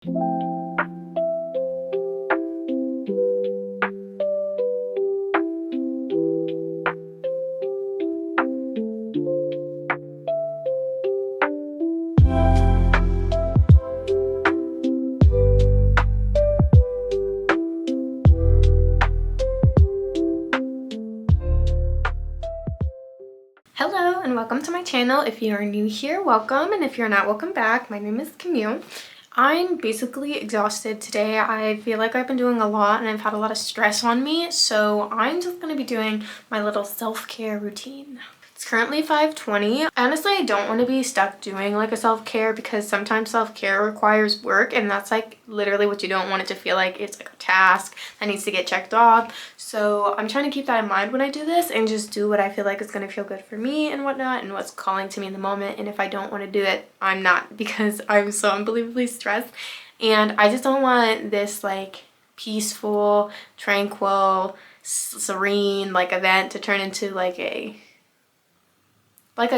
Hello and welcome to my channel. If you are new here, welcome, and if you're not, welcome back. My name is Camille. I'm basically exhausted today. I feel like I've been doing a lot and I've had a lot of stress on me, so I'm just going to be doing my little self-care routine. It's currently 5:20. Honestly, I don't want to be stuck doing like a self-care because sometimes self-care requires work, and that's like literally what you don't want it to feel like. It's like a task that needs to get checked off. So I'm trying to keep that in mind when I do this and just do what I feel like is going to feel good for me and whatnot and what's calling to me in the moment. And if I don't want to do it, I'm not, because I'm so unbelievably stressed and I just don't want this like peaceful, tranquil, serene like event to turn into like a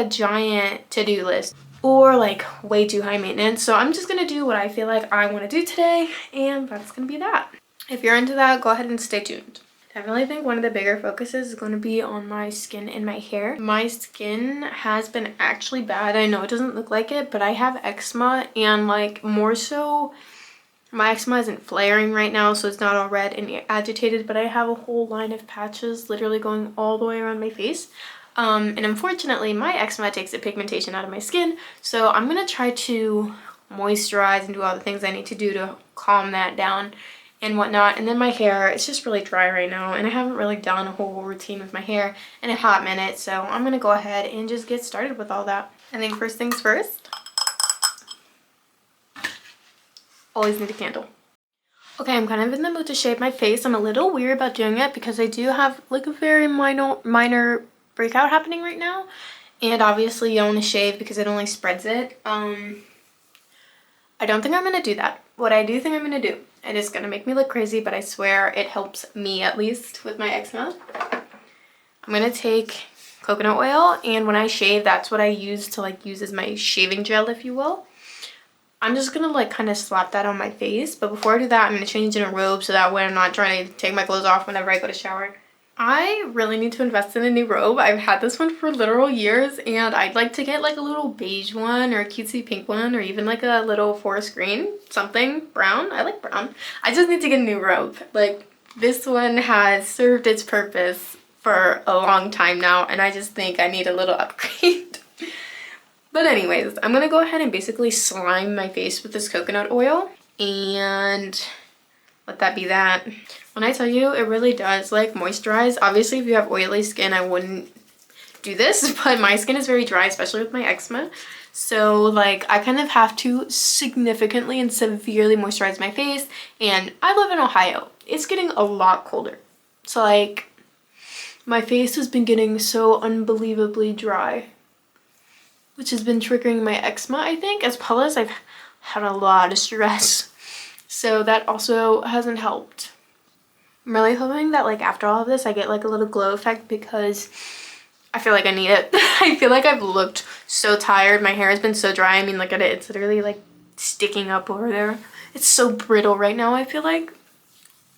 giant to-do list or like way too high maintenance. So I'm just gonna do what I feel like I want to do today, and that's gonna be that. If you're into that, go ahead and stay tuned. Definitely think one of the bigger focuses is going to be on my skin and my hair. My skin has been actually bad. I know it doesn't look like it, but I have eczema, and like more so my eczema isn't flaring right now, so it's not all red and agitated, but I have a whole line of patches literally going all the way around my face. And unfortunately my eczema takes the pigmentation out of my skin, so I'm gonna try to moisturize and do all the things I need to do to calm that down and whatnot. And then my hair, it's just really dry right now and I haven't really done a whole routine with my hair in a hot minute, so I'm gonna go ahead and just get started with all that. I think first things first, always need a candle. Okay, I'm kind of in the mood to shave my face. I'm a little weird about doing it because I do have like a very minor breakout happening right now, and obviously you don't want to shave because it only spreads it. I don't think I'm gonna do that. What I do think I'm gonna do, and it's gonna make me look crazy, but I swear it helps me at least with my eczema. I'm gonna take coconut oil, and when I shave, that's what I use to like use as my shaving gel, if you will. I'm just gonna like kind of slap that on my face, but before I do that, I'm gonna change in a robe so that way I'm not trying to take my clothes off whenever I go to shower. I really need to invest in a new robe. I've had this one for literal years, and I'd like to get like a little beige one or a cutesy pink one, or even like a little forest green, something brown. I like brown. I just need to get a new robe. Like, this one has served its purpose for a long time now, and I just think I need a little upgrade. But anyways, I'm gonna go ahead and basically slime my face with this coconut oil and let that be that. When I tell you, it really does like moisturize. Obviously, if you have oily skin, I wouldn't do this, but my skin is very dry, especially with my eczema. So like I kind of have to significantly and severely moisturize my face, and I live in Ohio. It's getting a lot colder. So like my face has been getting so unbelievably dry, which has been triggering my eczema, I think, as well as I've had a lot of stress. So that also hasn't helped. I'm really hoping that like after all of this I get like a little glow effect, because I feel like I need it. I feel like I've looked so tired. My hair has been so dry. I mean, look at it. It's literally like sticking up over there. It's so brittle right now, I feel like.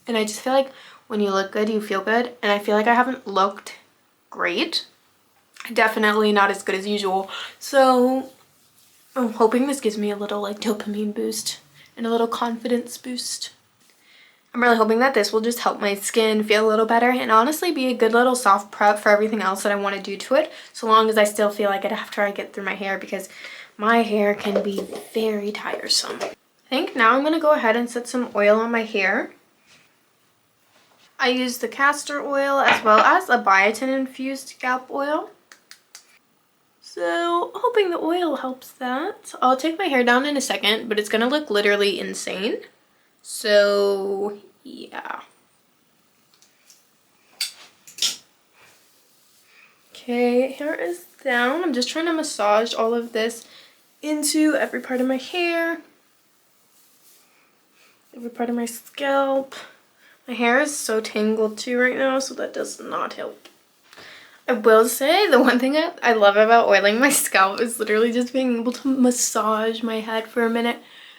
And I just feel like when you look good, you feel good. And I feel like I haven't looked great. Definitely not as good as usual. So I'm hoping this gives me a little like dopamine boost and a little confidence boost. I'm really hoping that this will just help my skin feel a little better and honestly be a good little soft prep for everything else that I want to do to it, so long as I still feel like it after I get through my hair, because my hair can be very tiresome. I think now I'm going to go ahead and set some oil on my hair. I use the castor oil as well as a biotin infused scalp oil. So hoping the oil helps that. I'll take my hair down in a second, but it's going to look literally insane. So yeah. Okay, hair is down. I'm just trying to massage all of this into every part of my hair, every part of my scalp. My hair is so tangled too right now, so that does not help. I will say the one thing I love about oiling my scalp is literally just being able to massage my head for a minute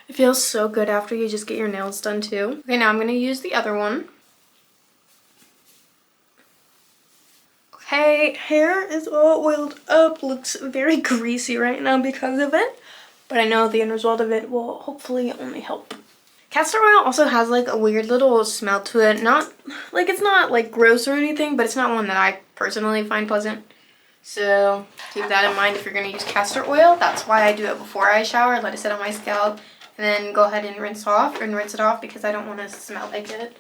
It feels so good after you just get your nails done too. Okay, now I'm going to use the other one. Okay, hair is all oiled up. Looks very greasy right now because of it. But I know the end result of it will hopefully only help. Castor oil also has like a weird little smell to it. Not like, it's not like gross or anything, but it's not one that I personally find pleasant. So keep that in mind if you're going to use castor oil. That's why I do it before I shower. Let it sit on my scalp and then go ahead and rinse it off because I don't want to smell like it.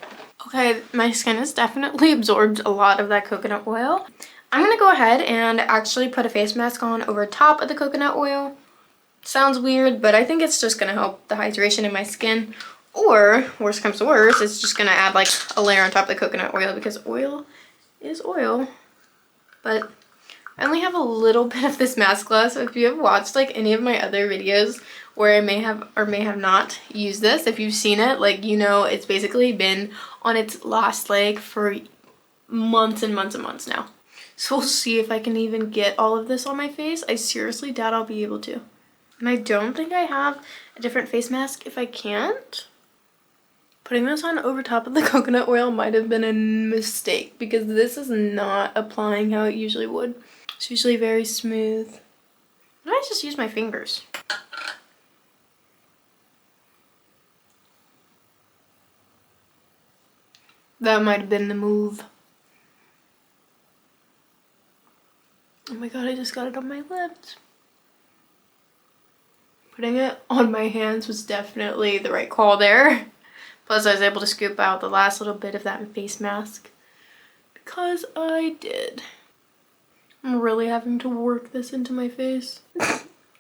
Okay, my skin has definitely absorbed a lot of that coconut oil. I'm going to go ahead and actually put a face mask on over top of the coconut oil. Sounds weird, but I think it's just going to help the hydration in my skin. Or, worst comes to worst, it's just going to add like a layer on top of the coconut oil because oil is oil. But I only have a little bit of this mask left, so if you have watched like any of my other videos where I may have or may have not used this, if you've seen it, like, you know, it's basically been on its last leg for months and months and months now. So we'll see if I can even get all of this on my face. I seriously doubt I'll be able to. And I don't think I have a different face mask if I can't. Putting this on over top of the coconut oil might have been a mistake because this is not applying how it usually would. It's usually very smooth. Why don't I just use my fingers? That might have been the move. Oh my god, I just got it on my lips. Putting it on my hands was definitely the right call there. Plus I was able to scoop out the last little bit of that face mask. Because I did. I'm really having to work this into my face.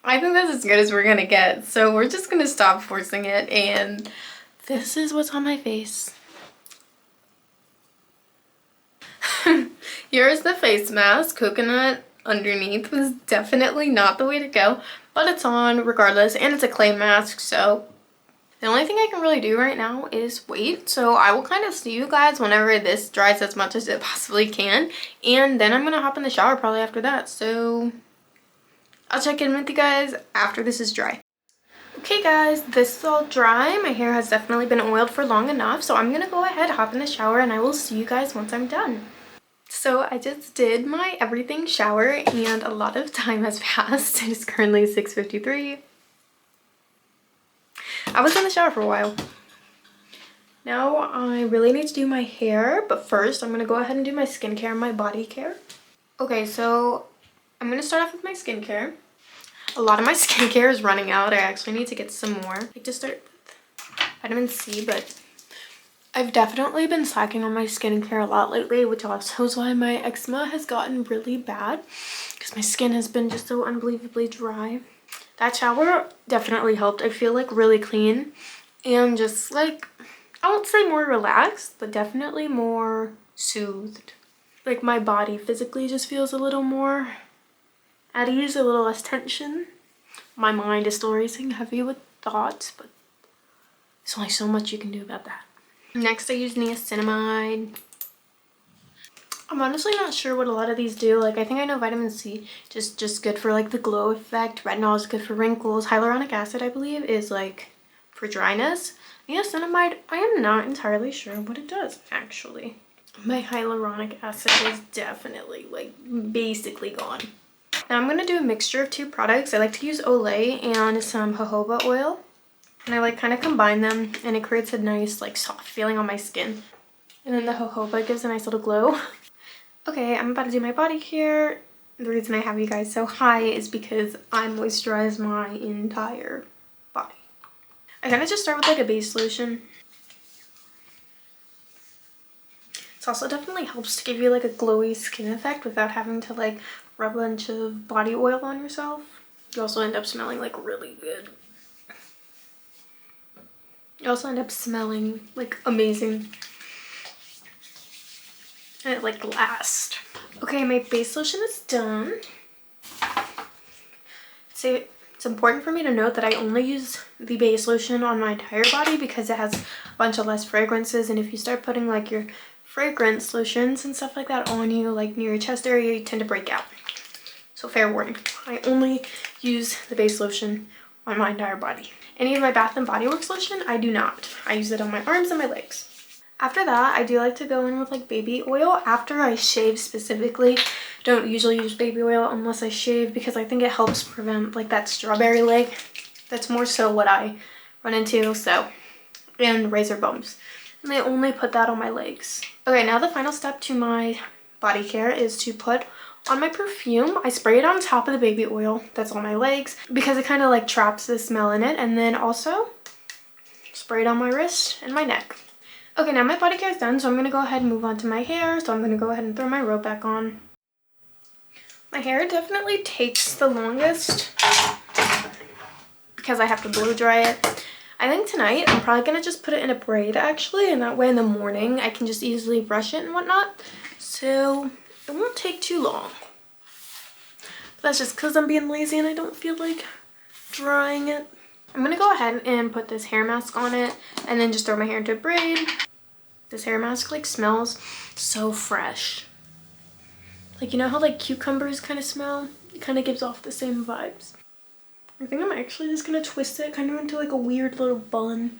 I think that's as good as we're gonna get. So we're just gonna stop forcing it, and this is what's on my face. Here's the face mask. Coconut underneath was definitely not the way to go, but it's on regardless, and it's a clay mask, so the only thing I can really do right now is wait. So I will kind of see you guys whenever this dries as much as it possibly can, and then I'm gonna hop in the shower probably after that. So I'll check in with you guys after this is dry. Okay guys, this is all dry. My hair has definitely been oiled for long enough, so I'm gonna go ahead, hop in the shower, and I will see you guys once I'm done. So I just did my everything shower and a lot of time has passed. It is currently 6:53. I was in the shower for a while. Now I really need to do my hair, but first I'm going to go ahead and do my skincare and my body care. Okay, so I'm going to start off with my skincare. A lot of my skincare is running out. I actually need to get some more. I just start with vitamin C, but I've definitely been slacking on my skincare a lot lately, which also is why my eczema has gotten really bad because my skin has been just so unbelievably dry. That shower definitely helped. I feel like really clean and just like, I won't say more relaxed, but definitely more soothed. Like my body physically just feels a little more at ease, a little less tension. My mind is still racing heavy with thoughts, but there's only so much you can do about that. Next I use niacinamide. I'm honestly not sure what a lot of these do. Like I think I know vitamin C just good for like the glow effect. Retinol is good for wrinkles. Hyaluronic acid I believe is like for dryness. Niacinamide, I am not entirely sure what it does actually. My hyaluronic acid is definitely like basically gone. Now I'm going to do a mixture of two products. I like to use Olay and some jojoba oil. And I like kind of combine them and it creates a nice like soft feeling on my skin. And then the jojoba gives a nice little glow. Okay, I'm about to do my body care. The reason I have you guys so high is because I moisturize my entire body. I kind of just start with like a base lotion. This also definitely helps to give you like a glowy skin effect without having to like rub a bunch of body oil on yourself. You also end up smelling like really good. You also end up smelling like amazing. And it like lasts. Okay, my base lotion is done. So it's important for me to note that I only use the base lotion on my entire body because it has a bunch of less fragrances, and if you start putting like your fragrance lotions and stuff like that on you, like near your chest area, you tend to break out. So fair warning, I only use the base lotion on my entire body. Any of my Bath and Body Works lotion, I do not. I use it on my arms and my legs. After that, I do like to go in with like baby oil after I shave specifically. Don't usually use baby oil unless I shave because I think it helps prevent like that strawberry leg. That's more so what I run into, so, and razor bumps. And I only put that on my legs. Okay, now the final step to my body care is to put on my perfume. I spray it on top of the baby oil that's on my legs because it kind of like traps the smell in it, and then also spray it on my wrist and my neck. Okay, now my body care is done, so I'm going to go ahead and move on to my hair. So I'm going to go ahead and throw my robe back on. My hair definitely takes the longest because I have to blow dry it. I think tonight I'm probably going to just put it in a braid actually, and that way in the morning I can just easily brush it and whatnot. So it won't take too long. But that's just because I'm being lazy and I don't feel like drying it. I'm going to go ahead and put this hair mask on it and then just throw my hair into a braid. This hair mask like smells so fresh. Like, you know how like cucumbers kind of smell? It kind of gives off the same vibes. I think I'm actually just going to twist it kind of into like a weird little bun.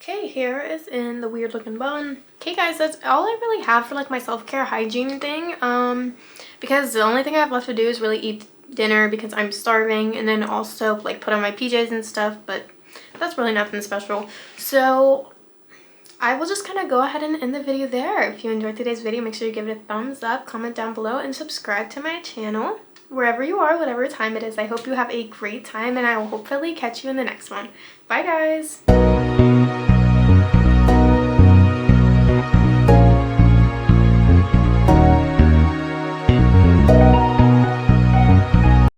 Okay, hair is in the weird looking bun. Okay guys, that's all I really have for like my self-care hygiene thing. Because the only thing I have left to do is really eat dinner because I'm starving, and then also like put on my PJs and stuff, but that's really nothing special. So I will just kind of go ahead and end the video there. If you enjoyed today's video, make sure you give it a thumbs up, comment down below, and subscribe to my channel. Wherever you are, whatever time it is, I hope you have a great time, and I will hopefully catch you in the next one. Bye guys!